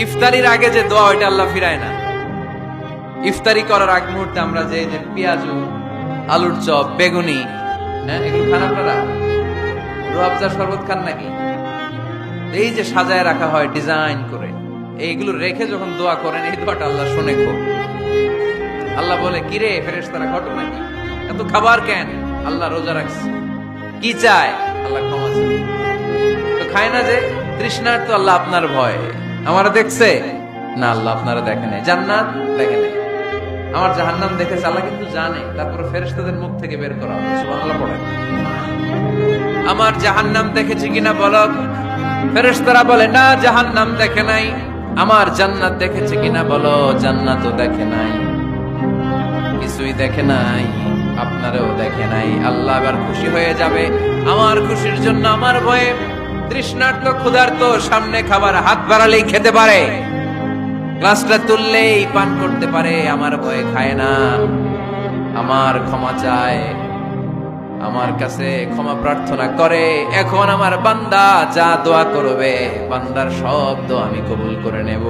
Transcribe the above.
ইফতারির আগে যে দোয়া ওইটা আল্লাহ ফিরায় না। ইফতারি করার আগ মুহূর্তে আমরা যে যে পেঁয়াজু, আলুর চপ, বেগুনি, হ্যাঁ এগুলো খান আপনারা? রুয়াবজার শরবত খান নাকি? এই যে সাজায় রাখা হয় ডিজাইন করে, এইগুলো রেখে যখন দোয়া করেন এই দোয়াটা আল্লাহ শুনে খুব। আল্লাহ বলে কিরে ফেরেশতারা ঘটনা কি, এত খাবার কেন? আল্লাহ রোজা রাখছে। কি চায়? আল্লাহ ক্ষমা চায়। তো খায় না যে তৃষ্ণার, তো আল্লাহ আপনার ভয়। আমারা দেখছে না, আল্লাহ আপনারা দেখে নাই। জান্নাত দেখে নাই, আমার জাহান্নাম দেখেছে আল্লাহ কিন্তু জানে। তারপর ফেরেশতাদের মুখ থেকে বের করা হবে। সুবহানাল্লাহ পড়েন। আমার জাহান্নাম দেখেছি কিনা বলো। ফেরেশতারা বলে না, জাহান্নাম দেখে নাই। আমার জান্নাত দেখেছে কিনা বলো, জান্নাতও দেখে নাই। কিছুই দেখে নাই, আপনারও দেখে নাই। আল্লাহ এবার খুশি হয়ে যাবে। আমার খুশির জন্য আমার ভয়ে তৃষ্ণার্ত ক্ষুধার্ত সামনে খাবার হাত বাড়ালেই খেতে পারে, গ্লাসটা তুললেই পান করতে পারে, আমার ভয়ে খায় না। আমার ক্ষমা চায়, আমার কাছে ক্ষমা প্রার্থনা করে। এখন আমার বান্দা যা দোয়া করবে, বান্দার সব দোয়া আমি কবুল করে নেব।